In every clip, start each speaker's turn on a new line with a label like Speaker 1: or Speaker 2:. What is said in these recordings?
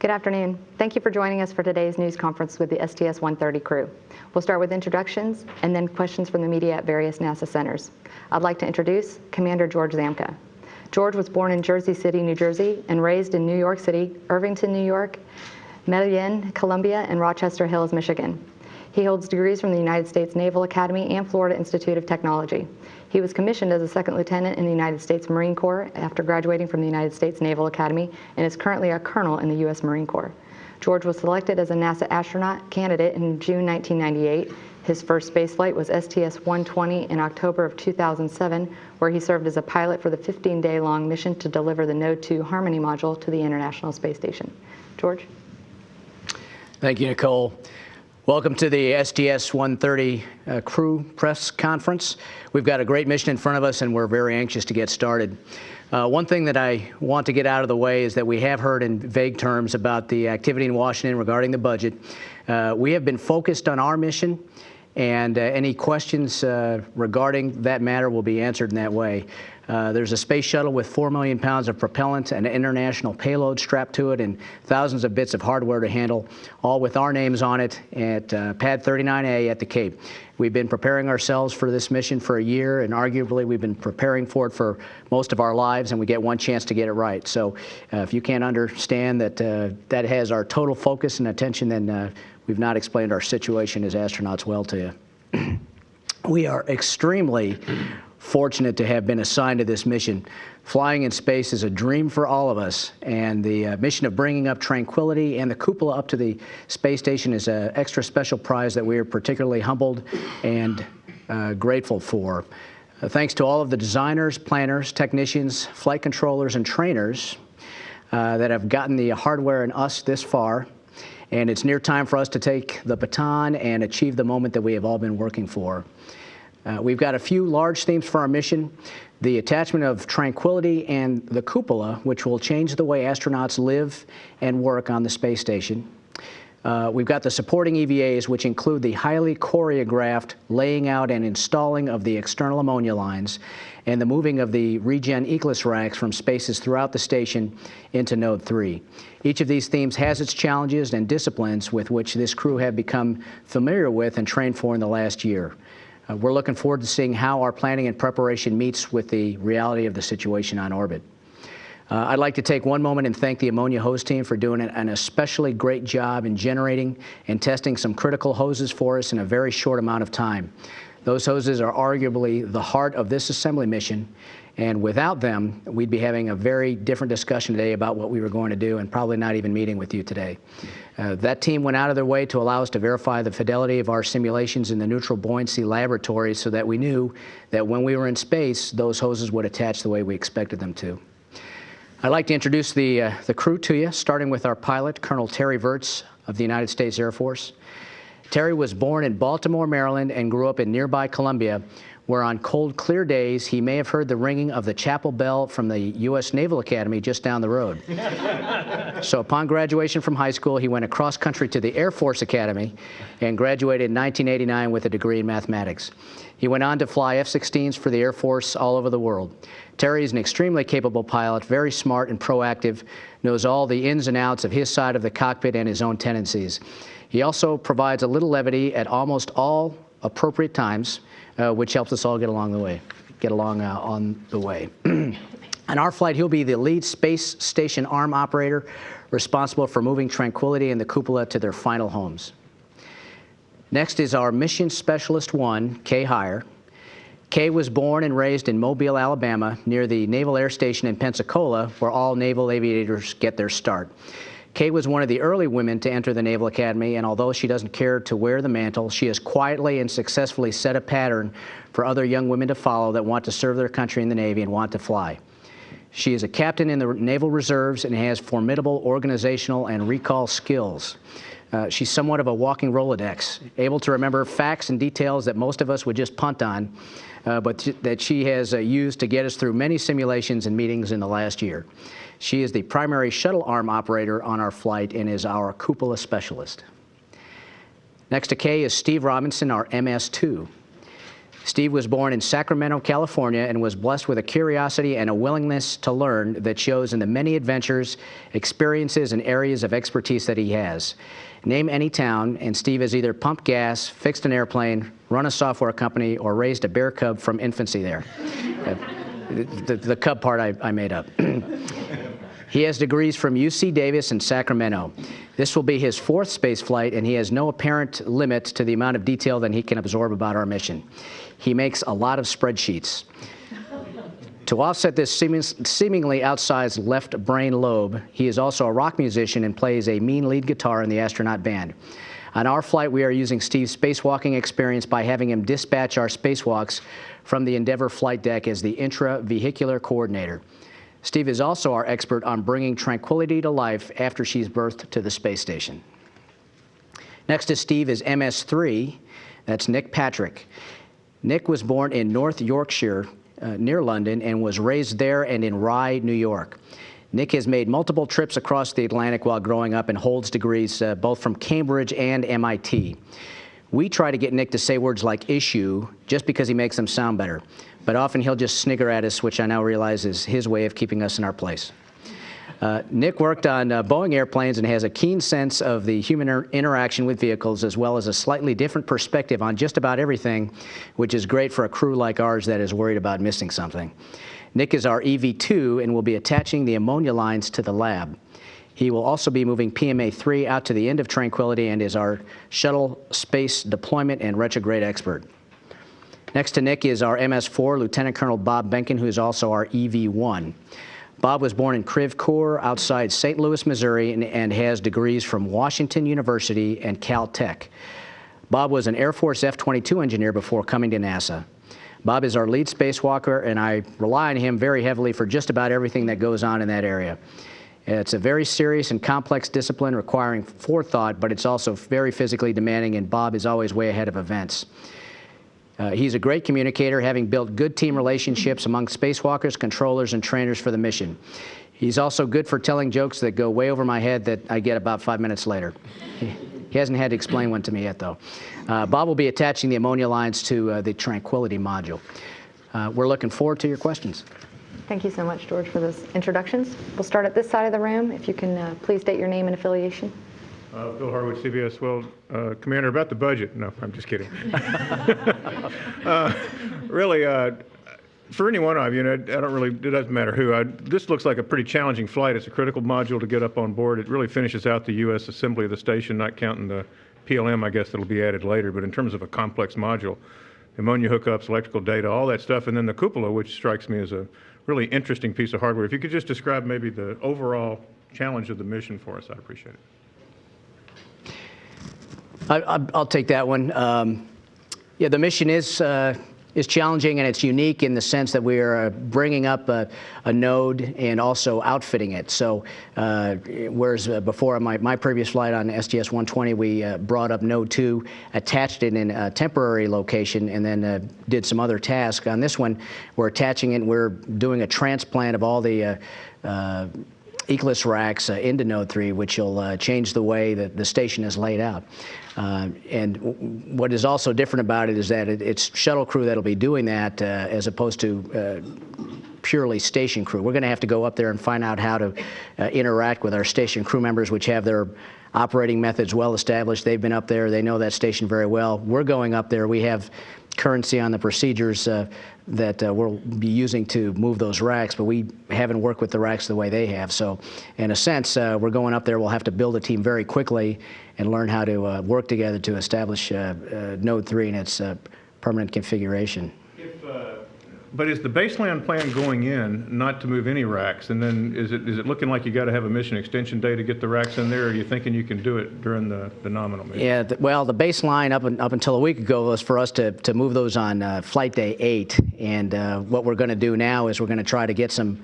Speaker 1: Good afternoon. Thank you for joining us for today's news conference with the STS-130 crew. We'll start with introductions and then questions from the media at various NASA centers. I'd like to introduce Commander George Zamka. George was born in Jersey City, New Jersey, and raised in New York City, Irvington, New York, Medellin, Colombia, and Rochester Hills, Michigan. He holds degrees from the United States Naval Academy and Florida Institute of Technology. He was commissioned as a second lieutenant in the United States Marine Corps after graduating from the United States Naval Academy and is currently a colonel in the U.S. Marine Corps. George was selected as a NASA astronaut candidate in June 1998. His first space flight was STS-130 in October of 2007, where he served as a pilot for the 15-day-long mission to deliver the Node 2 Harmony module to the International Space Station. George?
Speaker 2: Thank you, Nicole. Welcome to the STS-130 Crew Press Conference. We've got a great mission in front of us, and we're very anxious to get started. One thing that I want to get out of the way is that we have heard in vague terms about the activity in Washington regarding the budget. We have been focused on our mission, and any questions regarding that matter will be answered in that way. There's a space shuttle with 4 million pounds of propellant and an international payload strapped to it and thousands of bits of hardware to handle, all with our names on it at Pad 39A at the Cape. We've been preparing ourselves for this mission for a year, and arguably we've been preparing for it for most of our lives, and we get one chance to get it right. So if you can't understand that that has our total focus and attention, then we've not explained our situation as astronauts well to you. We are extremely fortunate to have been assigned to this mission. Flying in space is a dream for all of us, and the mission of bringing up Tranquility and the Cupola up to the space station is an extra special prize that we are particularly humbled and grateful for. Thanks to all of the designers, planners, technicians, flight controllers, and trainers that have gotten the hardware and us this far, and it's near time for us to take the baton and achieve the moment that we have all been working for. We've got a few large themes for our mission: the attachment of Tranquility and the Cupola, which will change the way astronauts live and work on the space station. We've got the supporting EVAs, which include the highly choreographed laying out and installing of the external ammonia lines and the moving of the regen eclipse racks from spaces throughout the station into Node 3. Each of these themes has its challenges and disciplines with which this crew have become familiar with and trained for in the last year. We're looking forward to seeing how our planning and preparation meets with the reality of the situation on orbit. I'd like to take one moment and thank the ammonia hose team for doing an especially great job in generating and testing some critical hoses for us in a very short amount of time. Those hoses are arguably the heart of this assembly mission, and without them, we'd be having a very different discussion today about what we were going to do and probably not even meeting with you today. That team went out of their way to allow us to verify the fidelity of our simulations in the neutral buoyancy laboratory so that we knew that when we were in space, those hoses would attach the way we expected them to. I'd like to introduce the crew to you, starting with our pilot, Colonel Terry Virts of the United States Air Force. Terry was born in Baltimore, Maryland, and grew up in nearby Columbia, where on cold, clear days, he may have heard the ringing of the chapel bell from the U.S. Naval Academy just down the road. So upon graduation from high school, he went across country to the Air Force Academy and graduated in 1989 with a degree in mathematics. He went on to fly F-16s for the Air Force all over the world. Terry is an extremely capable pilot, very smart and proactive, knows all the ins and outs of his side of the cockpit and his own tendencies. He also provides a little levity at almost all appropriate times, which helps us all get along on the way. On our flight, he'll be the lead space station arm operator responsible for moving Tranquility and the Cupola to their final homes. Next is our Mission Specialist 1, Kay Heyer. Kay was born and raised in Mobile, Alabama, near the Naval Air Station in Pensacola, where all naval aviators get their start. Kay was one of the early women to enter the Naval Academy, and although she doesn't care to wear the mantle, she has quietly and successfully set a pattern for other young women to follow that want to serve their country in the Navy and want to fly. She is a captain in the Naval Reserves and has formidable organizational and recall skills. She's somewhat of a walking Rolodex, able to remember facts and details that most of us would just punt on, but that she has used to get us through many simulations and meetings in the last year. She is the primary shuttle arm operator on our flight and is our Cupola specialist. Next to Kay is Steve Robinson, our MS-2. Steve was born in Sacramento, California, and was blessed with a curiosity and a willingness to learn that shows in the many adventures, experiences, and areas of expertise that he has. Name any town, and Steve has either pumped gas, fixed an airplane, run a software company, or raised a bear cub from infancy there. The cub part I made up. He has degrees from UC Davis and Sacramento. This will be his 4th space flight, and he has no apparent limit to the amount of detail that he can absorb about our mission. He makes a lot of spreadsheets. To offset this seemingly outsized left brain lobe, he is also a rock musician and plays a mean lead guitar in the astronaut band. On our flight, we are using Steve's spacewalking experience by having him dispatch our spacewalks from the Endeavour flight deck as the intra-vehicular coordinator. Steve is also our expert on bringing Tranquility to life after she's birthed to the space station. Next to Steve is MS3. That's Nick Patrick. Nick was born in North Yorkshire, near London, and was raised there and in Rye, New York. Nick has made multiple trips across the Atlantic while growing up and holds degrees both from Cambridge and MIT. We try to get Nick to say words like issue just because he makes them sound better, but often he'll just snigger at us, which I now realize is his way of keeping us in our place. Nick worked on Boeing airplanes and has a keen sense of the human interaction with vehicles, as well as a slightly different perspective on just about everything, which is great for a crew like ours that is worried about missing something. Nick is our EV2 and will be attaching the ammonia lines to the lab. He will also be moving PMA-3 out to the end of Tranquility and is our shuttle space deployment and retrograde expert. Next to Nick is our MS-4, Lieutenant Colonel Bob Benkin, who is also our EV-1. Bob was born in Creve-Coeur outside St. Louis, Missouri, and has degrees from Washington University and Caltech. Bob was an Air Force F-22 engineer before coming to NASA. Bob is our lead spacewalker, and I rely on him very heavily for just about everything that goes on in that area. It's a very serious and complex discipline requiring forethought, but it's also very physically demanding, and Bob is always way ahead of events. He's a great communicator, having built good team relationships among spacewalkers, controllers, and trainers for the mission. He's also good for telling jokes that go way over my head that I get about 5 minutes later. He hasn't had to explain one to me yet, though. Bob will be attaching the ammonia lines to the Tranquility module. We're looking forward to your questions.
Speaker 1: Thank you so much, George, for those introductions. We'll start at this side of the room. If you can please state your name and affiliation.
Speaker 3: Bill Harwood, CBS. Well, Commander, about the budget. No, I'm just kidding. Really, for any one of you, it doesn't matter who. This looks like a pretty challenging flight. It's a critical module to get up on board. It really finishes out the U.S. assembly of the station, not counting the PLM, I guess, that'll be added later. But in terms of a complex module, ammonia hookups, electrical data, all that stuff, and then the cupola, which strikes me as a really interesting piece of hardware. If you could just describe maybe the overall challenge of the mission for us, I'd appreciate it.
Speaker 2: I'll take that one. Yeah, the mission is challenging, and it's unique in the sense that we are bringing up a node and also outfitting it. So whereas before my previous flight on STS-120, we brought up node 2, attached it in a temporary location, and then did some other tasks. On this one, we're attaching it, and we're doing a transplant of all the Eclipse racks into Node 3, which will change the way that the station is laid out. And what is also different about it is that it's shuttle crew that'll be doing that as opposed to purely station crew. We're going to have to go up there and find out how to interact with our station crew members, which have their operating methods well established. They've been up there. They know that station very well. We're going up there. We have currency on the procedures that we'll be using to move those racks, but we haven't worked with the racks the way they have. So in a sense, we're going up there. We'll have to build a team very quickly and learn how to work together to establish Node 3 in its permanent configuration.
Speaker 3: But is the baseline plan going in not to move any racks? And then is it looking like you got to have a mission extension day to get the racks in there, or are you thinking you can do it during the nominal mission?
Speaker 2: Yeah, well, the baseline up until a week ago was for us to move those on flight day 8. And what we're going to do now is we're going to try to get some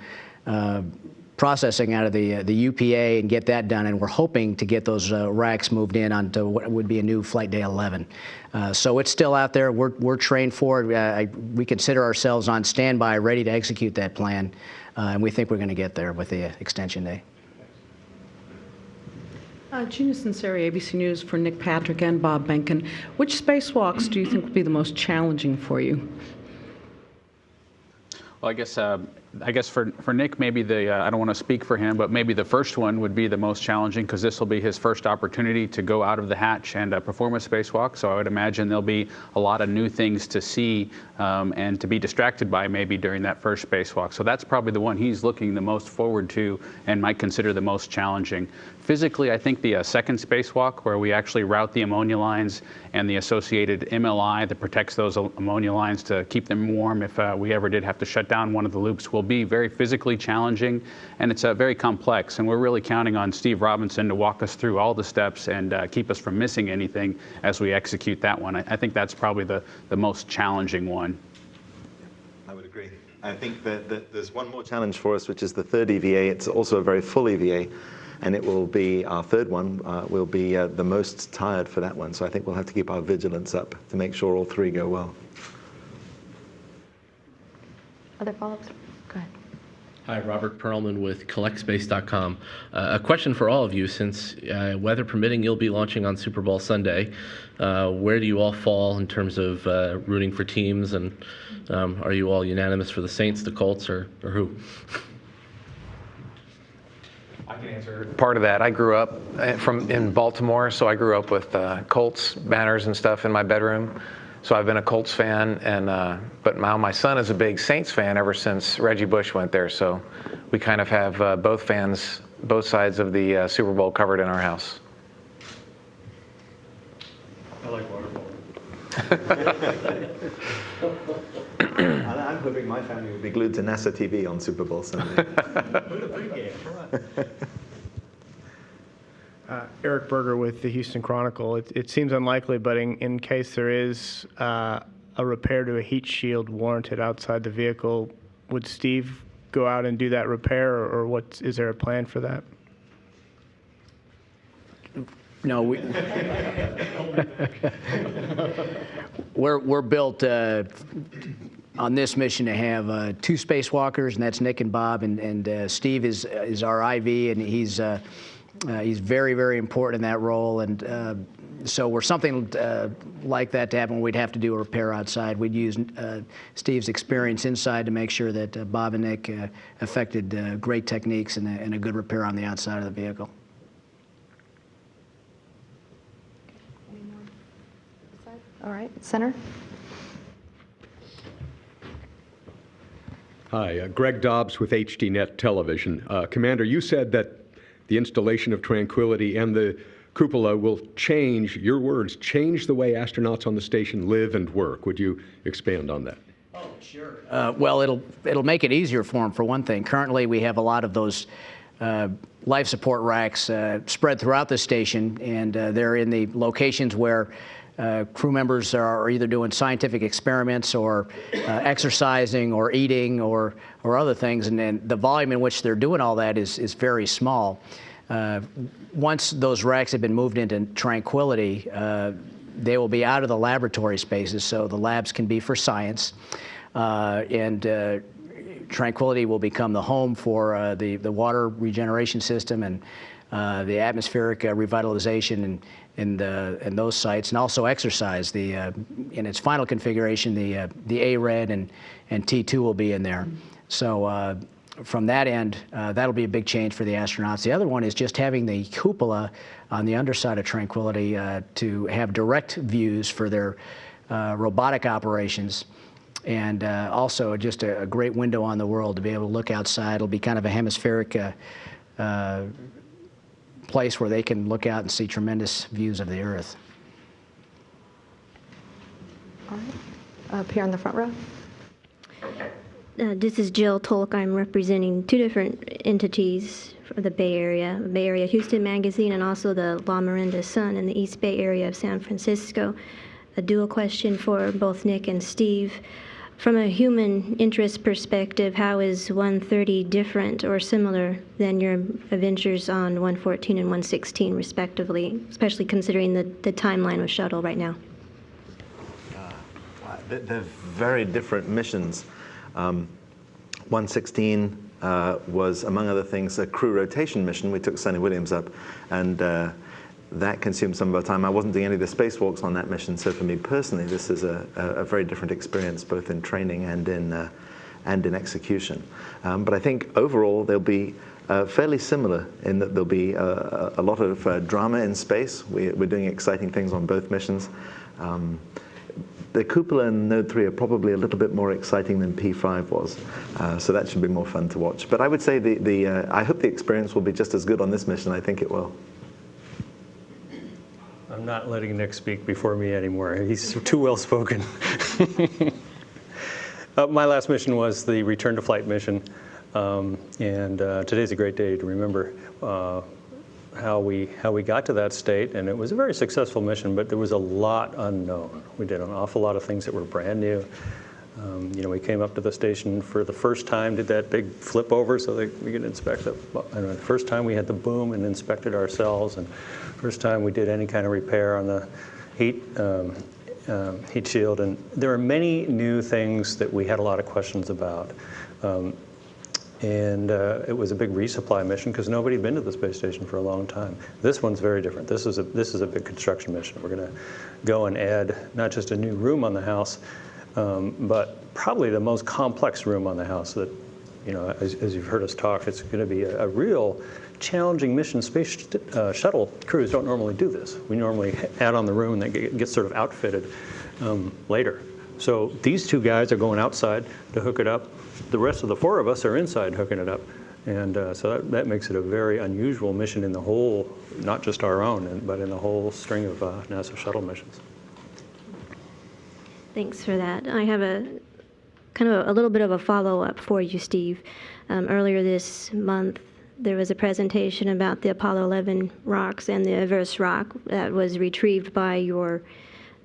Speaker 2: processing out of the UPA and get that done, and we're hoping to get those racks moved in onto what would be a new flight day 11. So it's still out there. We're trained for it. We consider ourselves on standby, ready to execute that plan, and we think we're going to get there with the extension day.
Speaker 4: Gina Sinceri, ABC News, for Nick Patrick and Bob Benken. Which spacewalks do you think will be the most challenging for you?
Speaker 5: Well, I guess for Nick, maybe I don't want to speak for him, but maybe the first one would be the most challenging because this will be his first opportunity to go out of the hatch and perform a spacewalk. So I would imagine there'll be a lot of new things to see and to be distracted by maybe during that first spacewalk. So that's probably the one he's looking the most forward to and might consider the most challenging. Physically, I think the second spacewalk, where we actually route the ammonia lines and the associated MLI that protects those ammonia lines to keep them warm if we ever did have to shut down one of the loops, will be very physically challenging, and it's very complex. And we're really counting on Steve Robinson to walk us through all the steps and keep us from missing anything as we execute that one. I think that's probably the most challenging one.
Speaker 6: I would agree. I think that there's one more challenge for us, which is the third EVA. It's also a very full EVA, and it will be our third one. We'll be the most tired for that one. So I think we'll have to keep our vigilance up to make sure all three go well.
Speaker 1: Other follow-ups? Go ahead.
Speaker 7: Hi, Robert Perlman with CollectSpace.com. A question for all of you, since weather permitting, you'll be launching on Super Bowl Sunday. Where do you all fall in terms of rooting for teams, and are you all unanimous for the Saints, the Colts, or who?
Speaker 8: I can answer part of that. I grew up in Baltimore, so I grew up with Colts banners and stuff in my bedroom. So I've been a Colts fan, but now my son is a big Saints fan ever since Reggie Bush went there. So we kind of have both sides of the Super Bowl covered in our house.
Speaker 3: I like water polo.
Speaker 6: I'm hoping my family will be glued to NASA TV on Super Bowl Sunday.
Speaker 9: Eric Berger with the Houston Chronicle. It seems unlikely, but in case there is a repair to a heat shield warranted outside the vehicle, would Steve go out and do that repair, or is there a plan for that?
Speaker 2: No, we're built on this mission to have two spacewalkers, and that's Nick and Bob, and Steve is our IV, and he's very, very important in that role, and so were something like that to happen, we'd have to do a repair outside. We'd use Steve's experience inside to make sure that Bob and Nick effected great techniques and a good repair on the outside of the vehicle.
Speaker 1: All right, Center.
Speaker 10: Hi, Greg Dobbs with HDNet Television. Commander, you said that the installation of Tranquility and the Cupola will change, your words, change the way astronauts on the station live and work. Would you expand on that?
Speaker 2: Oh, sure. Well, it'll make it easier for them, for one thing. Currently, we have a lot of those life support racks spread throughout the station, and they're in the locations where crew members are either doing scientific experiments or exercising or eating or other things, and then the volume in which they're doing all that is very small. Once those racks have been moved into Tranquility, they will be out of the laboratory spaces, so the labs can be for science, and Tranquility will become the home for the water regeneration system and the atmospheric revitalization and those sites, and also exercise. In its final configuration, the A-RED and T2 will be in there. So from that end, that'll be a big change for the astronauts. The other one is just having the cupola on the underside of Tranquility to have direct views for their robotic operations, and also just a great window on the world to be able to look outside. It'll be kind of a hemispheric place where they can look out and see tremendous views of the Earth.
Speaker 1: All right. Up here in the front row.
Speaker 11: This is Jill Tolk. I'm representing two different entities for the Bay Area Houston Magazine, and also the La Miranda Sun in the East Bay area of San Francisco. A dual question for both Nick and Steve. From a human interest perspective, how is 130 different or similar than your adventures on 114 and 116, respectively, especially considering the timeline with Shuttle right now?
Speaker 6: They're very different missions. 116 was, among other things, a crew rotation mission. We took Sonny Williams up, and that consumed some of our time. I wasn't doing any of the spacewalks on that mission, so for me personally, this is a very different experience, both in training and in execution. But I think overall they'll be fairly similar in that there'll be a lot of drama in space. We're doing exciting things on both missions. The Cupola and Node 3 are probably a little bit more exciting than P5 was, so that should be more fun to watch. But I would say I hope the experience will be just as good on this mission. I think it will.
Speaker 12: I'm not letting Nick speak before me anymore. He's too well spoken. My last mission was the return to flight mission, and today's a great day to remember how we got to that state, and it was a very successful mission, but there was a lot unknown. We did an awful lot of things that were brand new. We came up to the station for the first time, did that big flip over so that we could inspect the first time we had the boom and inspected ourselves, and first time we did any kind of repair on the heat shield, and there are many new things that we had a lot of questions about. It was a big resupply mission because nobody had been to the space station for a long time. This one's very different. This is a big construction mission. We're going to go and add not just a new room on the house, but probably the most complex room on the house that, as you've heard us talk, it's going to be a real challenging mission. Space shuttle crews don't normally do this. We normally add on the room and that gets sort of outfitted later. So these two guys are going outside to hook it up. The rest of the four of us are inside hooking it up. And so that makes it a very unusual mission in the whole, not just our own, but in the whole string of NASA shuttle missions.
Speaker 11: Thanks for that. I have a little bit of a follow-up for you, Steve. Earlier this month, there was a presentation about the Apollo 11 rocks and the Everest rock that was retrieved by your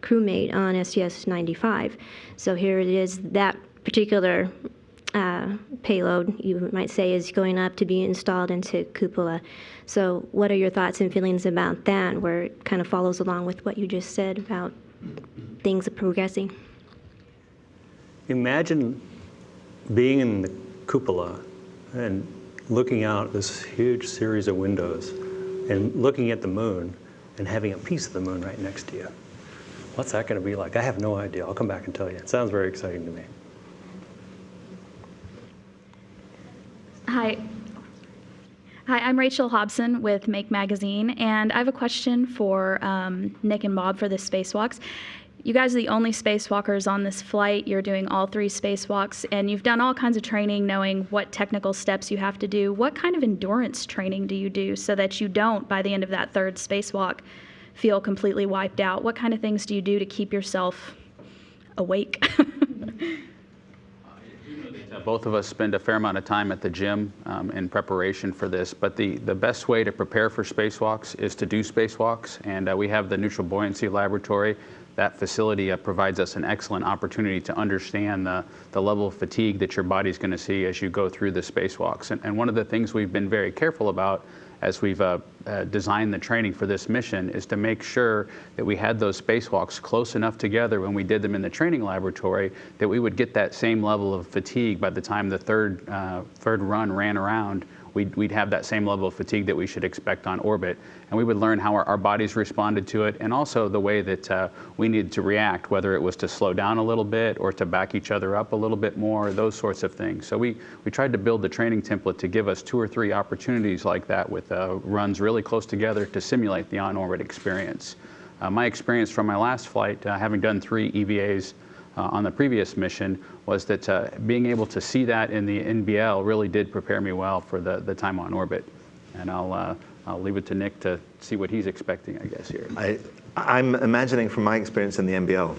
Speaker 11: crewmate on STS-95. So here it is, that particular payload, you might say, is going up to be installed into Cupola. So what are your thoughts and feelings about that, where it kind of follows along with what you just said about things progressing?
Speaker 12: Imagine being in the cupola and looking out this huge series of windows and looking at the moon and having a piece of the moon right next to you. What's that going to be like? I have no idea. I'll come back and tell you. It sounds very exciting to me.
Speaker 13: Hi, I'm Rachel Hobson with Make Magazine, and I have a question for Nick and Bob for the spacewalks. You guys are the only spacewalkers on this flight. You're doing all 3 spacewalks, and you've done all kinds of training knowing what technical steps you have to do. What kind of endurance training do you do so that you don't, by the end of that 3rd spacewalk, feel completely wiped out? What kind of things do you do to keep yourself awake?
Speaker 5: Both of us spend a fair amount of time at the gym in preparation for this, but the best way to prepare for spacewalks is to do spacewalks, and we have the Neutral Buoyancy Laboratory. That facility provides us an excellent opportunity to understand the level of fatigue that your body's going to see as you go through the spacewalks. And one of the things we've been very careful about as we've designed the training for this mission is to make sure that we had those spacewalks close enough together when we did them in the training laboratory that we would get that same level of fatigue by the time the third run ran around. We'd have that same level of fatigue that we should expect on orbit. And we would learn how our bodies responded to it, and also the way that we needed to react, whether it was to slow down a little bit or to back each other up a little bit more, those sorts of things. So we tried to build the training template to give us 2 or 3 opportunities like that with runs really close together to simulate the on-orbit experience. My experience from my last flight, having done 3 EVAs on the previous mission, was that being able to see that in the NBL really did prepare me well for the time on orbit. And I'll leave it to Nick to see what he's expecting, I guess, here.
Speaker 6: I'm imagining from my experience in the NBL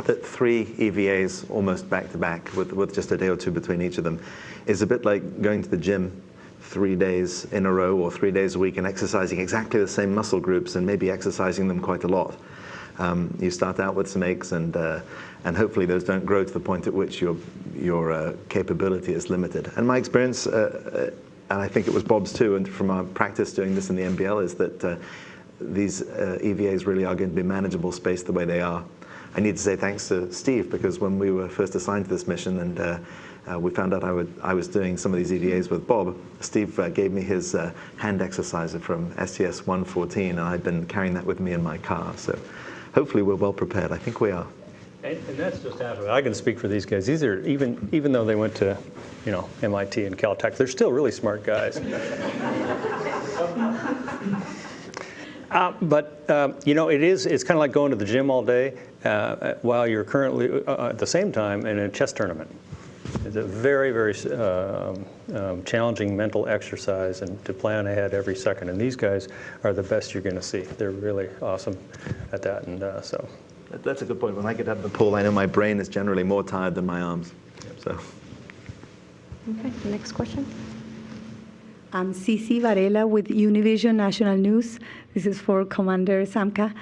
Speaker 6: that 3 EVAs almost back-to-back with just a day or 2 between each of them is a bit like going to the gym 3 days in a row or 3 days a week and exercising exactly the same muscle groups and maybe exercising them quite a lot. You start out with some aches, and hopefully those don't grow to the point at which your capability is limited. And my experience, and I think it was Bob's too, and from our practice doing this in the NBL, is that these EVAs really are going to be manageable space the way they are. I need to say thanks to Steve, because when we were first assigned to this mission and we found out I was doing some of these EVAs with Bob, Steve gave me his hand exerciser from STS-130, and I've been carrying that with me in my car. So hopefully we're well prepared. I think we are.
Speaker 12: And that's just half of it. I can speak for these guys. These are, even though they went to, MIT and Caltech, they're still really smart guys. It's kind of like going to the gym all day while you're currently, at the same time, in a chess tournament. It's a very, very challenging mental exercise, and to plan ahead every second. And these guys are the best you're going to see. They're really awesome at that, and so.
Speaker 6: That's a good point. When I get out of the pool, I know my brain is generally more tired than my arms. So.
Speaker 1: Okay, next question.
Speaker 14: I'm Cici Varela with Univision National News. This is for Commander Zamka.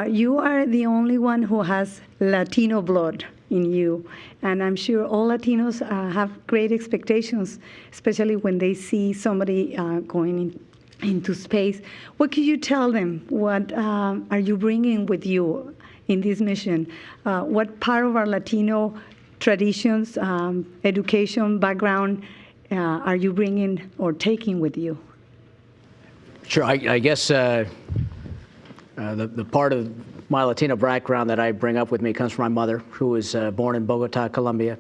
Speaker 14: You are the only one who has Latino blood in you, and I'm sure all Latinos have great expectations, especially when they see somebody going into space. What can you tell them? What are you bringing with you in this mission? What part of our Latino traditions, education, background are you bringing or taking with you?
Speaker 2: Sure. I guess the part of my Latino background that I bring up with me comes from my mother, who was born in Bogota, Colombia.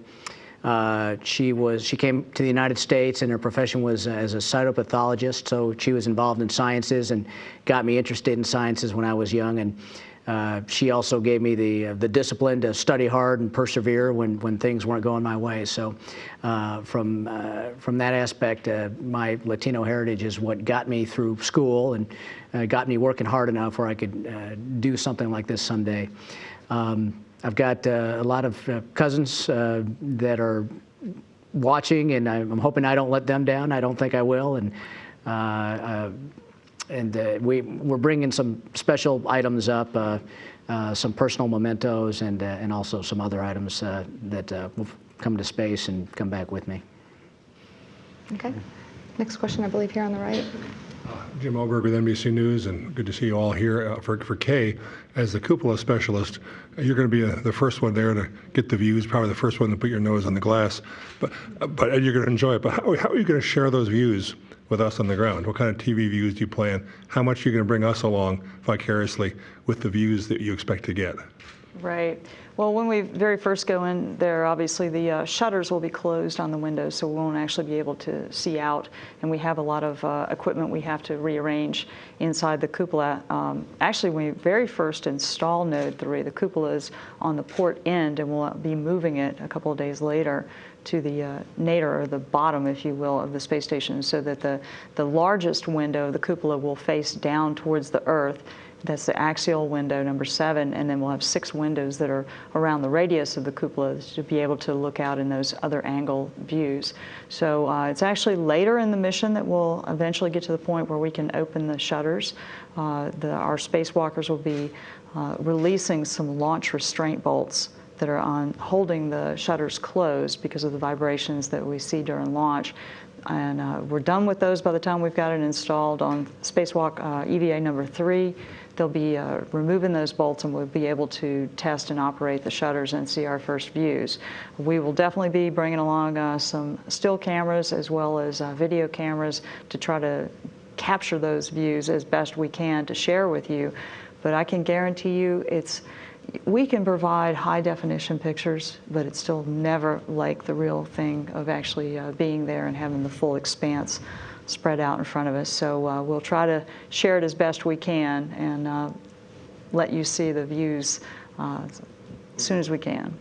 Speaker 2: She came to the United States, and her profession was as a cytopathologist, so she was involved in sciences and got me interested in sciences when I was young. And she also gave me the discipline to study hard and persevere when things weren't going my way. So from that aspect, my Latino heritage is what got me through school and got me working hard enough where I could do something like this someday. I've got a lot of cousins that are watching, and I'm hoping I don't let them down. I don't think I will. And we're bringing some special items up, some personal mementos, and also some other items that will come to space and come back with me.
Speaker 1: Okay. Next question, I believe, here on the right.
Speaker 15: Jim Oberg with NBC News, and good to see you all here. For Kay, as the Cupola specialist, you're going to be the first one there to get the views, probably the first one to put your nose on the glass, but you're going to enjoy it. But how are you going to share those views with us on the ground? What kind of TV views do you plan? How much are you going to bring us along vicariously with the views that you expect to get?
Speaker 16: Right. Well, when we very first go in there, obviously the shutters will be closed on the windows, so we won't actually be able to see out. And we have a lot of equipment we have to rearrange inside the cupola. Actually, when we very first install Node 3, the cupola is on the port end, and we'll be moving it a couple of days later to the nadir, or the bottom, if you will, of the space station, so that the largest window, the cupola, will face down towards the Earth. That's the axial window, number 7, and then we'll have 6 windows that are around the radius of the cupola to be able to look out in those other angle views. So it's actually later in the mission that we'll eventually get to the point where we can open the shutters. Our spacewalkers will be releasing some launch restraint bolts that are on holding the shutters closed because of the vibrations that we see during launch. And we're done with those by the time we've got it installed on Spacewalk EVA number 3. They'll be removing those bolts, and we'll be able to test and operate the shutters and see our first views. We will definitely be bringing along some still cameras as well as video cameras to try to capture those views as best we can to share with you. But I can guarantee you we can provide high-definition pictures, but it's still never like the real thing of actually being there and having the full expanse spread out in front of us. So we'll try to share it as best we can and let you see the views as soon as we can.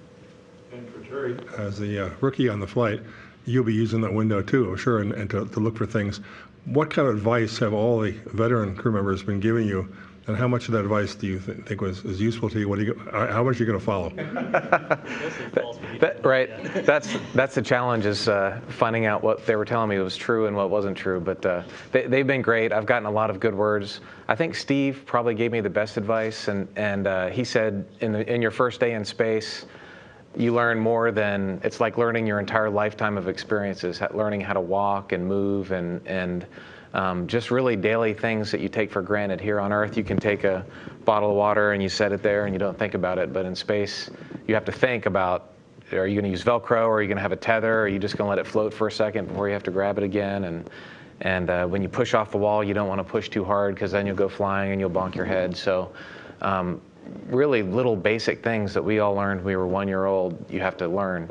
Speaker 15: And for Jerry, as the rookie on the flight, you'll be using that window too, I'm sure, and to look for things. What kind of advice have all the veteran crew members been giving you? And how much of that advice do you think is useful to you? How much are you going to follow?
Speaker 8: Right. That's the challenge, is finding out what they were telling me was true and what wasn't true. But they've been great. I've gotten a lot of good words. I think Steve probably gave me the best advice, and he said, in your first day in space, you learn more than, it's like learning your entire lifetime of experiences, learning how to walk and move and just really daily things that you take for granted. Here on Earth, you can take a bottle of water and you set it there and you don't think about it. But in space, you have to think about are you going to use Velcro, or are you going to have a tether, or are you just going to let it float for a second before you have to grab it again? And when you push off the wall, you don't want to push too hard because then you'll go flying and you'll bonk your head. So really little basic things that we all learned when we were 1 year old, you have to learn.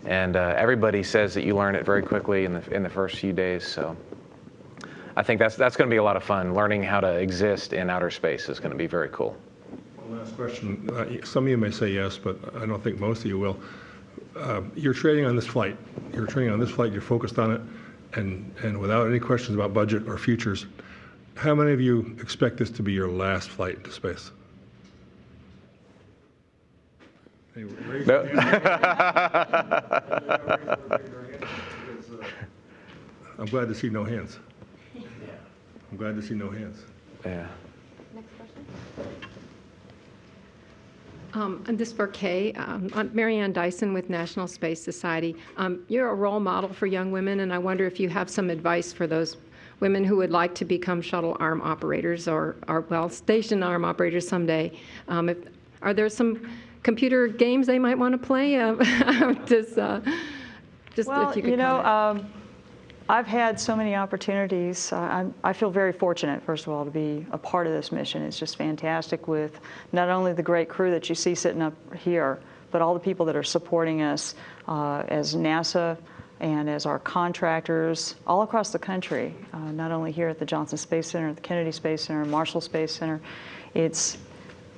Speaker 8: And everybody says that you learn it very quickly in the first few days. So I think that's going to be a lot of fun. Learning how to exist in outer space is going to be very cool.
Speaker 15: One last question. Some of you may say yes, but I don't think most of you will. You're training on this flight. You're focused on it, and without any questions about budget or futures. How many of you expect this to be your last flight into space?
Speaker 8: No.
Speaker 15: I'm glad to see no hands. I'm glad to see no hands.
Speaker 8: Yeah.
Speaker 1: Next question.
Speaker 17: And this for Kay. I'm Marianne Dyson with National Space Society. You're a role model for young women, and I wonder if you have some advice for those women who would like to become shuttle arm operators or well, station arm operators someday. Are there some computer games they might want to play? Just
Speaker 16: well,
Speaker 17: if you could comment.
Speaker 16: I've had so many opportunities. I feel very fortunate, first of all, to be a part of this mission. It's just fantastic with not only the great crew that you see sitting up here, but all the people that are supporting us as NASA and as our contractors all across the country, not only here at the Johnson Space Center, the Kennedy Space Center, Marshall Space Center. It's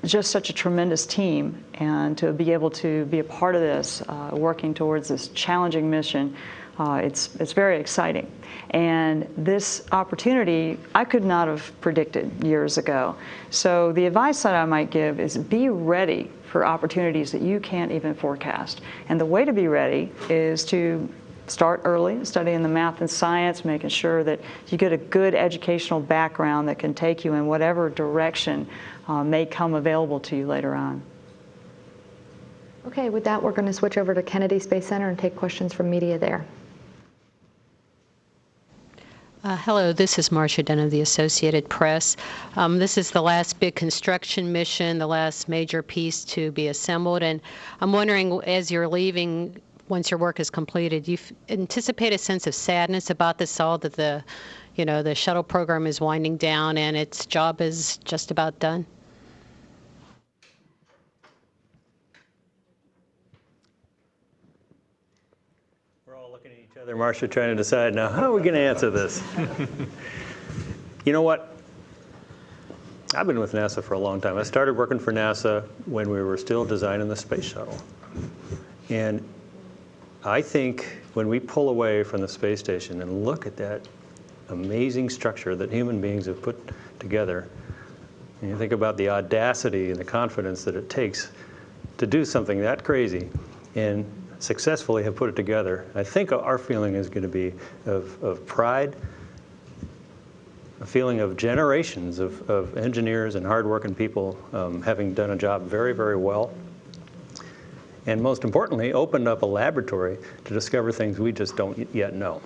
Speaker 16: just such a tremendous team, and to be able to be a part of this, working towards this challenging mission, it's very exciting. And this opportunity, I could not have predicted years ago. So the advice that I might give is be ready for opportunities that you can't even forecast. And the way to be ready is to start early, studying the math and science, making sure that you get a good educational background that can take you in whatever direction may come available to you later on.
Speaker 1: Okay, with that, we're going to switch over to Kennedy Space Center and take questions from media there.
Speaker 18: Hello, this is Marcia Dunn of the Associated Press. This is the last big construction mission, the last major piece to be assembled, and I'm wondering, as you're leaving, once your work is completed, do you anticipate a sense of sadness about this all, that the shuttle program is winding down and its job is just about done?
Speaker 12: Marcia, trying to decide now, how are we going to answer this? You know what? I've been with NASA for a long time. I started working for NASA when we were still designing the space shuttle. And I think when we pull away from the space station and look at that amazing structure that human beings have put together, and you think about the audacity and the confidence that it takes to do something that crazy and successfully have put it together, I think our feeling is going to be of pride, a feeling of generations of engineers and hardworking people having done a job very, very well, and most importantly, opened up a laboratory to discover things we just don't yet know.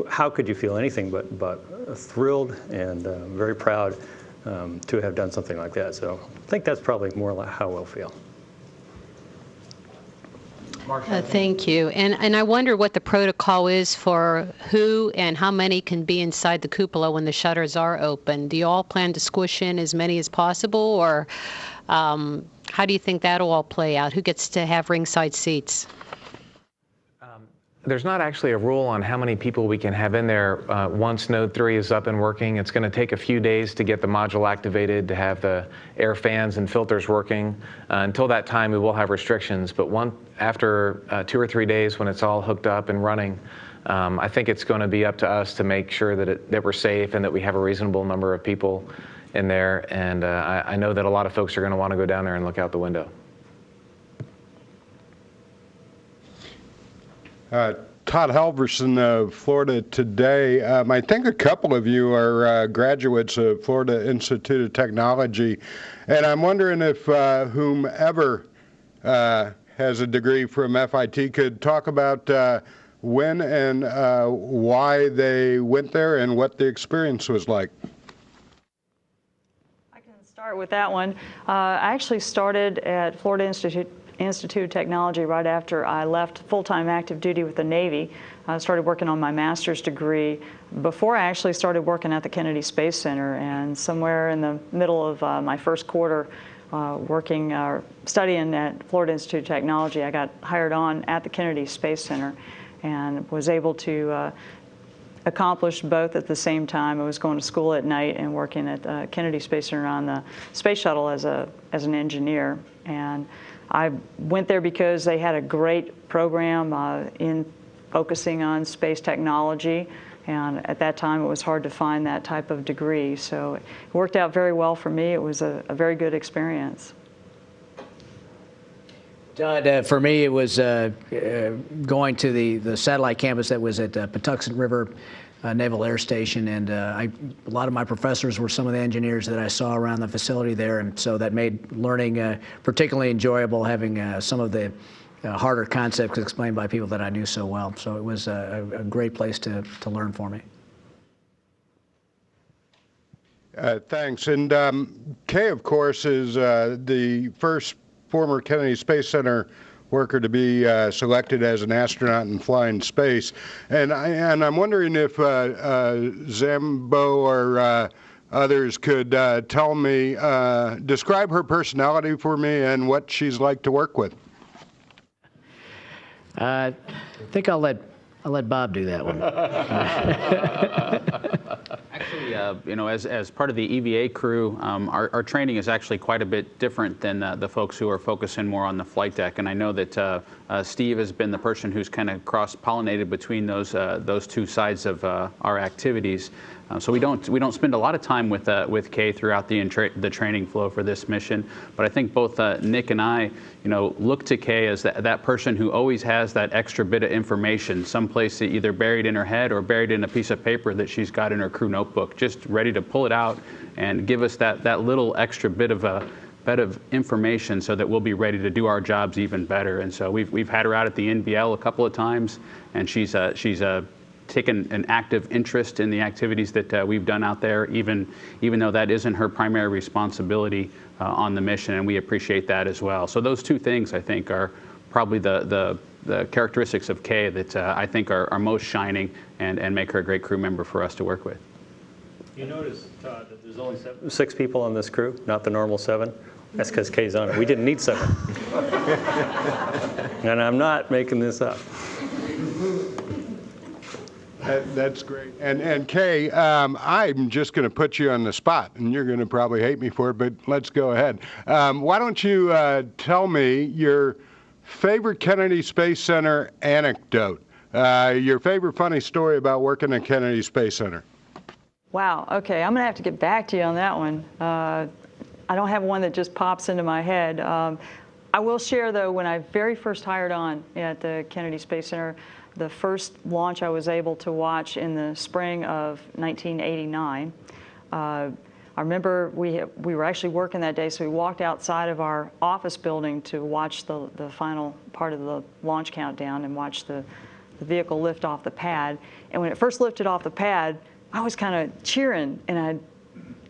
Speaker 12: How could you feel anything but thrilled and very proud to have done something like that? So I think that's probably more like how we'll feel.
Speaker 18: Thank you. And I wonder what the protocol is for who and how many can be inside the cupola when the shutters are open. Do you all plan to squish in as many as possible, or how do you think that'll all play out? Who gets to have ringside seats?
Speaker 8: There's not actually a rule on how many people we can have in there once Node 3 is up and working. It's going to take a few days to get the module activated, to have the air fans and filters working. Until that time, we will have restrictions. But after 2 or 3 days, when it's all hooked up and running, I think it's going to be up to us to make sure that we're safe and that we have a reasonable number of people in there. And I know that a lot of folks are going to want to go down there and look out the window.
Speaker 19: Todd Halverson of Florida Today. I think a couple of you are graduates of Florida Institute of Technology, and I'm wondering if whomever has a degree from FIT could talk about when and why they went there and what the experience was like.
Speaker 16: I can start with that one. I actually started at Florida Institute of Technology right after I left full-time active duty with the Navy. I started working on my master's degree before I actually started working at the Kennedy Space Center, and somewhere in the middle of my first quarter studying at Florida Institute of Technology, I got hired on at the Kennedy Space Center and was able to accomplish both at the same time. I was going to school at night and working at Kennedy Space Center on the Space Shuttle as an engineer. And I went there because they had a great program in focusing on space technology. And at that time, it was hard to find that type of degree. So it worked out very well for me. It was a very good experience.
Speaker 2: For me, it was going to the satellite campus that was at Patuxent River Naval Air Station, and a lot of my professors were some of the engineers that I saw around the facility there, and so that made learning particularly enjoyable, having some of the harder concepts explained by people that I knew so well. So it was a great place to learn for me.
Speaker 19: Thanks. And Kay, of course, is the first former Kennedy Space Center worker to be selected as an astronaut and fly in space. And I'm wondering if Zambo or others could tell me, describe her personality for me and what she's like to work with.
Speaker 2: I think I'll let Bob do that one.
Speaker 5: Actually, as part of the EVA crew, our training is actually quite a bit different than the folks who are focusing more on the flight deck. And I know that Steve has been the person who's kind of cross-pollinated between those two sides of our activities. So we don't spend a lot of time with Kay throughout the training flow for this mission. But I think both Nick and I, look to Kay as that person who always has that extra bit of information, someplace either buried in her head or buried in a piece of paper that she's got in her crew notebook, just ready to pull it out and give us that little extra bit of information so that we'll be ready to do our jobs even better. And so we've had her out at the NBL a couple of times, and she's taken an active interest in the activities that we've done out there, even though that isn't her primary responsibility on the mission, and we appreciate that as well. So those two things, I think, are probably the characteristics of Kay that I think are most shining and make her a great crew member for us to work with.
Speaker 12: You notice, Todd, that there's only 6 people on this crew, not the normal 7. That's because Kay's on it. We didn't need 7. And I'm not making this up.
Speaker 19: That's great. And Kay, I'm just going to put you on the spot, and you're going to probably hate me for it, but let's go ahead. Why don't you tell me your favorite Kennedy Space Center anecdote, your favorite funny story about working at Kennedy Space Center?
Speaker 16: Wow, okay, I'm going to have to get back to you on that one. I don't have one that just pops into my head. I will share, though, when I very first hired on at the Kennedy Space Center, the first launch I was able to watch in the spring of 1989. I remember we were actually working that day, so we walked outside of our office building to watch the final part of the launch countdown and watch the vehicle lift off the pad. And when it first lifted off the pad, I was kind of cheering, and I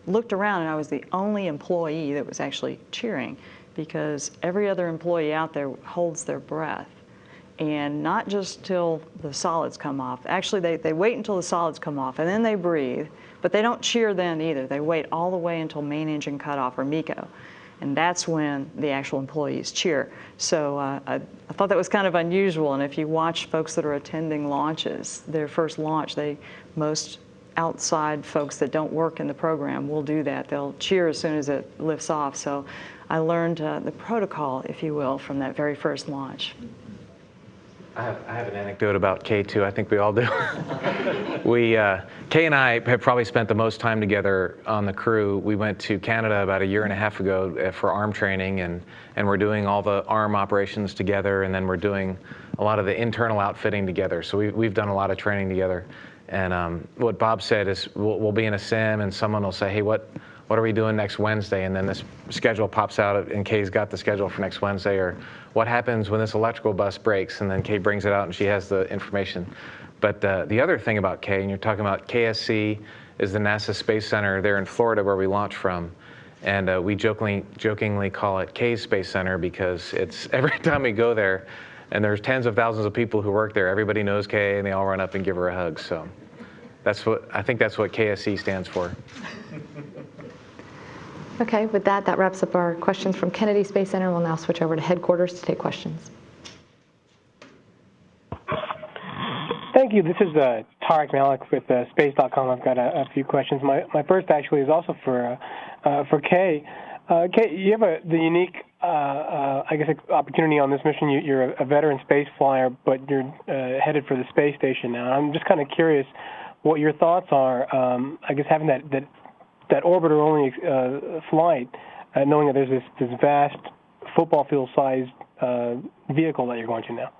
Speaker 16: looked around, and I was the only employee that was actually cheering, because every other employee out there holds their breath. And not just till the solids come off. Actually, they wait until the solids come off, and then they breathe. But they don't cheer then either. They wait all the way until main engine cutoff, or MECO. And that's when the actual employees cheer. So I thought that was kind of unusual. And if you watch folks that are attending launches, their first launch, most outside folks that don't work in the program will do that. They'll cheer as soon as it lifts off. So I learned the protocol, if you will, from that very first launch.
Speaker 8: I have an anecdote about Kay, too. I think we all do. Kay and I have probably spent the most time together on the crew. We went to Canada about 1.5 years ago for ARM training, and we're doing all the ARM operations together, and then we're doing a lot of the internal outfitting together. So we've done a lot of training together. And what Bob said is we'll be in a sim, and someone will say, hey, what are we doing next Wednesday? And then this schedule pops out, and Kay's got the schedule for next Wednesday. Or what happens when this electrical bus breaks? And then Kay brings it out, and she has the information. But the other thing about Kay, and you're talking about KSC, is the NASA Space Center there in Florida where we launch from. And we jokingly call it K's Space Center because it's every time we go there, and there's tens of thousands of people who work there, everybody knows Kay, and they all run up and give her a hug. So I think that's what KSC stands for.
Speaker 1: Okay, with that wraps up our questions from Kennedy Space Center. We'll now switch over to headquarters to take questions.
Speaker 20: Thank you. This is Tarek Malik with Space.com. I've got a few questions. My first actually is also for Kay. Kay, you have the unique, I guess, opportunity on this mission. You're a veteran space flyer, but you're headed for the space station now. I'm just kind of curious what your thoughts are. I guess having that orbiter-only flight, knowing that there's this vast football field-sized vehicle that you're going to now.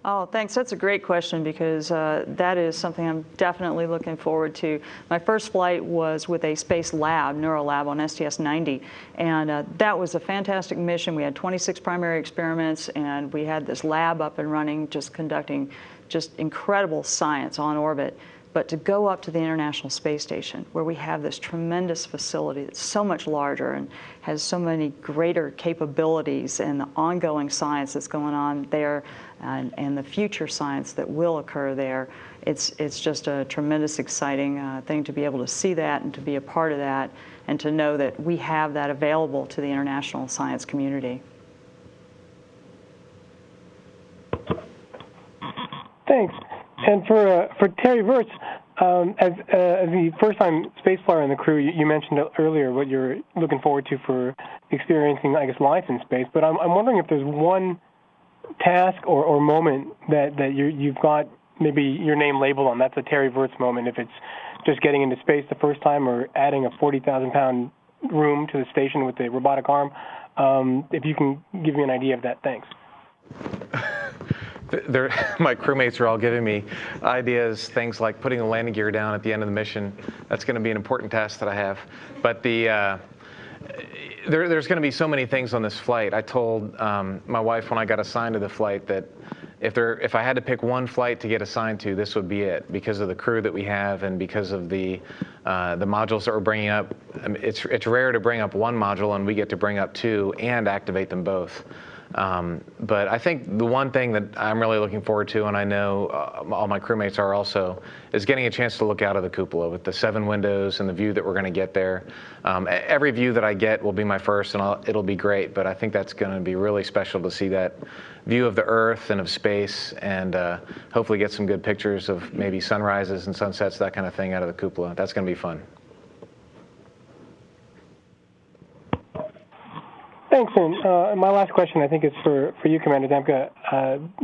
Speaker 16: Oh, thanks. That's a great question because that is something I'm definitely looking forward to. My first flight was with a space lab, Neurolab on STS-130, and that was a fantastic mission. We had 26 primary experiments, and we had this lab up and running, just conducting just incredible science on orbit. But to go up to the International Space Station, where we have this tremendous facility that's so much larger and has so many greater capabilities, and the ongoing science that's going on there, and the future science that will occur there, it's just a tremendous, exciting thing to be able to see that and to be a part of that, and to know that we have that available to the international science community.
Speaker 20: Thanks. And for Terry Wirtz, as the first-time space flyer in the crew, you mentioned earlier what you're looking forward to for experiencing, I guess, life in space. But I'm wondering if there's one task or moment that you've got maybe your name labeled on. That's a Terry Wirtz moment. If it's just getting into space the first time, or adding a 40,000-pound room to the station with a robotic arm. If you can give me an idea of that, thanks.
Speaker 8: My crewmates are all giving me ideas, things like putting the landing gear down at the end of the mission. That's going to be an important task that I have. But there's going to be so many things on this flight. I told my wife when I got assigned to the flight that if I had to pick one flight to get assigned to, this would be it, because of the crew that we have and because of the modules that we're bringing up. It's rare to bring up one module, and we get to bring up two and activate them both. But I think the one thing that I'm really looking forward to, and I know all my crewmates are also, is getting a chance to look out of the cupola with the 7 windows and the view that we're going to get there. Every view that I get will be my first, and it'll be great, but I think that's going to be really special to see that view of the Earth and of space, and hopefully get some good pictures of maybe sunrises and sunsets, that kind of thing, out of the cupola. That's going to be fun.
Speaker 20: Thanks, and my last question, I think, is for you, Commander Zemka.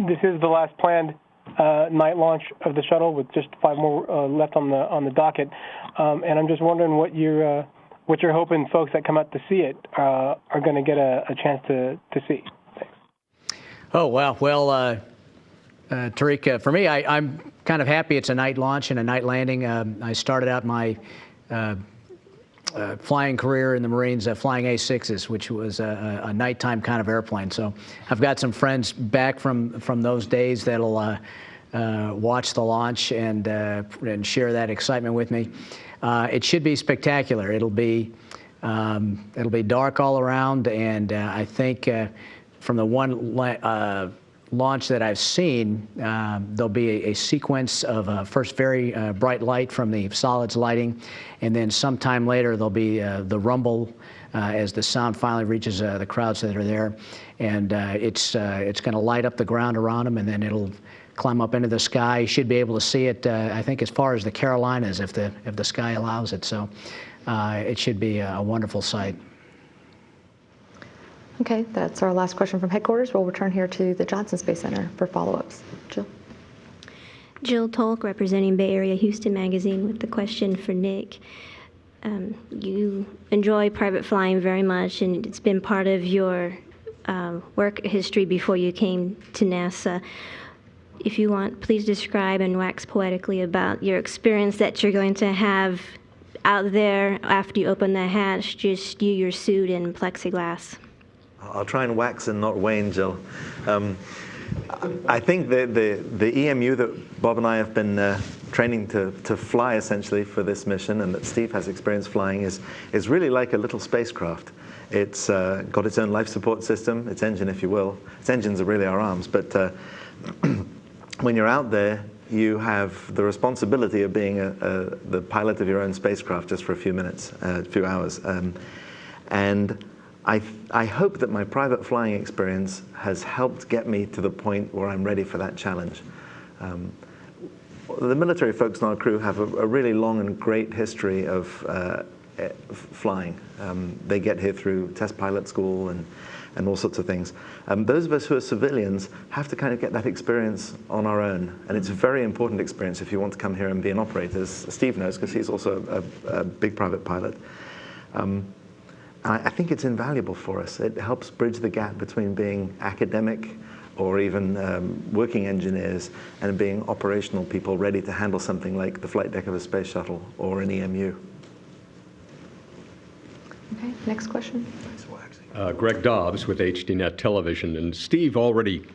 Speaker 20: This is the last planned night launch of the shuttle, with just 5 more left on the docket, and I'm just wondering what you're hoping folks that come out to see it are going to get a chance to see. Thanks.
Speaker 2: Oh wow, well, Tariq, for me, I'm kind of happy it's a night launch and a night landing. I started out my flying career in the Marines flying A6s, which was a nighttime kind of airplane. So I've got some friends back from those days that'll watch the launch and share that excitement with me. It should be spectacular. It'll be dark all around, and I think from the one launch that I've seen, there'll be a sequence of first very bright light from the solids lighting, and then sometime later there'll be the rumble as the sound finally reaches the crowds that are there, and it's going to light up the ground around them, and then it'll climb up into the sky. You should be able to see it, I think, as far as the Carolinas, if the sky allows it. So it should be a wonderful sight.
Speaker 1: Okay, that's our last question from headquarters. We'll return here to the Johnson Space Center for follow-ups. Jill?
Speaker 11: Jill Tolk, representing Bay Area Houston Magazine, with the question for Nick. You enjoy private flying very much, and it's been part of your work history before you came to NASA. If you want, please describe and wax poetically about your experience that you're going to have out there after you open the hatch, just you, your suit, and plexiglass.
Speaker 6: I'll try and wax and not wane, Jill. I think the EMU that Bob and I have been training to fly essentially for this mission, and that Steve has experience flying, is really like a little spacecraft. It's got its own life support system, its engine, if you will. Its engines are really our arms, but when you're out there, you have the responsibility of being the pilot of your own spacecraft just for a few minutes, a few hours. And I hope that my private flying experience has helped get me to the point where I'm ready for that challenge. The military folks in our crew have a really long and great history of flying. They get here through test pilot school and all sorts of things. Those of us who are civilians have to kind of get that experience on our own. And it's a very important experience if you want to come here and be an operator, as Steve knows, because he's also a big private pilot. I think it's invaluable for us. It helps bridge the gap between being academic or even working engineers and being operational people ready to handle something like the flight deck of a space shuttle or an EMU.
Speaker 1: Okay, next question.
Speaker 10: Greg Dobbs with HDNet Television. And Steve already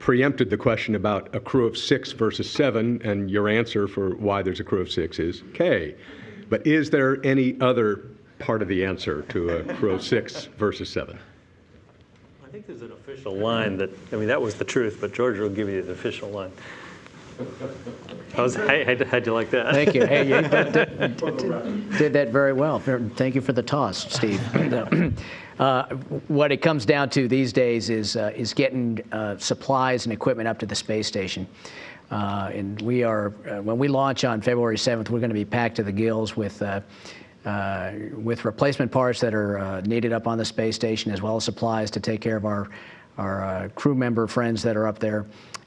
Speaker 10: preempted the question about a crew of 6 versus 7, and your answer for why there's a crew of 6 is K. But is there any other part of the answer to a crew of 6 versus 7?
Speaker 12: I think there's an official line that, I mean, that was the truth, but George will give you the official line. How'd you like that?
Speaker 2: Thank you. Hey, you did that very well. Thank you for the toss, Steve. What it comes down to these days is getting supplies and equipment up to the space station. And we are, when we launch on February 7th, we're going to be packed to the gills with replacement parts that are needed up on the space station, as well as supplies to take care of our crew member friends that are up there.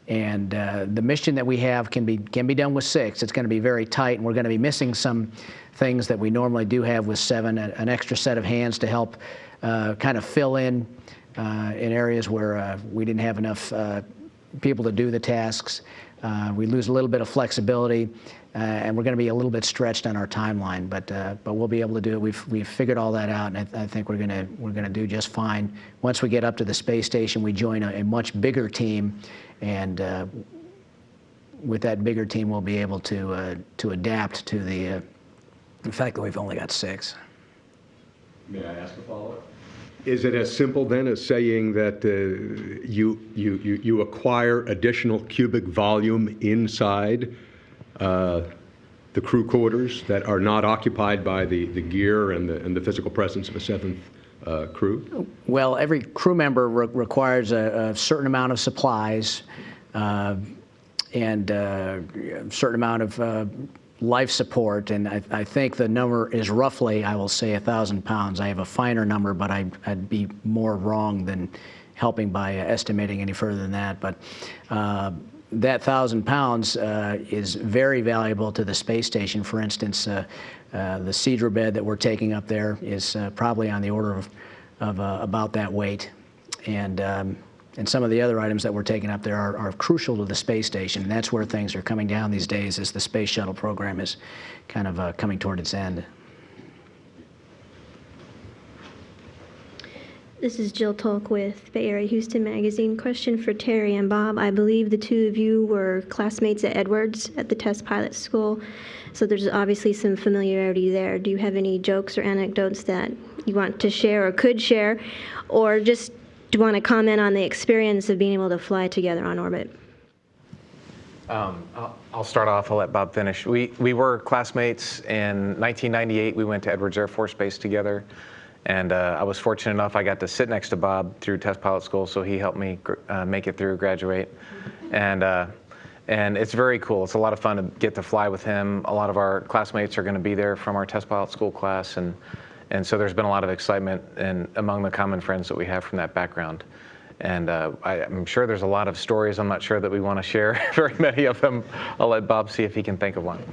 Speaker 2: And the mission that we have can be done with 6. It's going to be very tight, and we're going to be missing some things that we normally do have with 7, an extra set of hands to help kind of fill in areas where we didn't have enough people to do the tasks. We lose a little bit of flexibility, and we're going to be a little bit stretched on our timeline, but we'll be able to do it. We've figured all that out, and I think we're going to do just fine. Once we get up to the space station, we join a much bigger team, and with that bigger team, we'll be able to adapt to the fact that we've only got 6.
Speaker 10: May I ask a follow-up? Is it as simple then as saying that you acquire additional cubic volume inside the crew quarters that are not occupied by the gear and the physical presence of a 7th crew?
Speaker 2: Well, every crew member requires a certain amount of supplies and a certain amount of life support, and I think the number is roughly, I will say, 1,000 pounds. I have a finer number, but I'd be more wrong than helping by estimating any further than that. But that 1,000 pounds is very valuable to the space station. For instance, the Cedra bed that we're taking up there is probably on the order of about that weight. And some of the other items that we're taking up there are crucial to the space station. And that's where things are coming down these days as the space shuttle program is kind of coming toward its end.
Speaker 11: This is Jill Tolk with Bay Area Houston Magazine. Question for Terry and Bob. I believe the two of you were classmates at Edwards at the test pilot school, so there's obviously some familiarity there. Do you have any jokes or anecdotes that you want to share or could share, or just do you want to comment on the experience of being able to fly together on orbit?
Speaker 8: I'll start off. I'll let Bob finish. We were classmates in 1998. We went to Edwards Air Force Base together. And I was fortunate enough I got to sit next to Bob through test pilot school, so he helped me make it through, graduate. And it's very cool. It's a lot of fun to get to fly with him. A lot of our classmates are going to be there from our test pilot school class, and so there's been a lot of excitement among the common friends that we have from that background. And I'm sure there's a lot of stories. I'm not sure that we want to share very many of them. I'll let Bob see if he can think of one.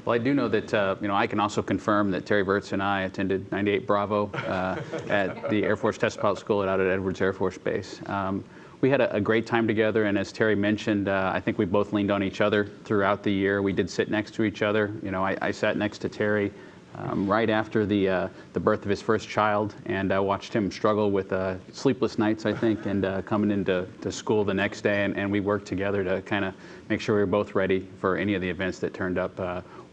Speaker 5: Well, I do know that, I can also confirm that Terry Virts and I attended 98 Bravo at the Air Force Test Pilot School out at Edwards Air Force Base. We had a great time together, and as Terry mentioned, I think we both leaned on each other throughout the year. We did sit next to each other. I sat next to Terry right after the birth of his first child, and I watched him struggle with sleepless nights, I think, and coming into school the next day, and we worked together to kind of make sure we were both ready for any of the events that turned up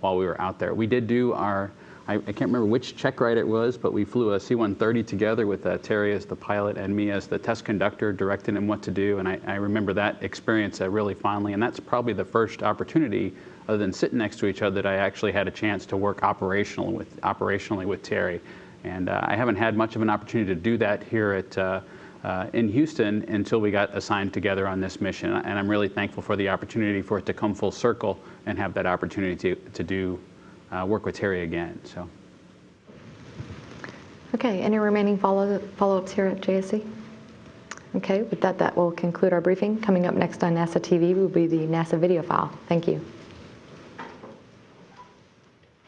Speaker 5: while we were out there. We did do our, I can't remember which check ride it was, but we flew a C-130 together with Terry as the pilot and me as the test conductor, directing him what to do, and I remember that experience really fondly, and that's probably the first opportunity, other than sitting next to each other, that I actually had a chance to work operationally with Terry. And I haven't had much of an opportunity to do that here in Houston until we got assigned together on this mission. And I'm really thankful for the opportunity for it to come full circle and have that opportunity to do work with Terry again. So.
Speaker 1: Okay, any remaining follow-ups here at JSC? Okay, with that will conclude our briefing. Coming up next on NASA TV will be the NASA video file. Thank you.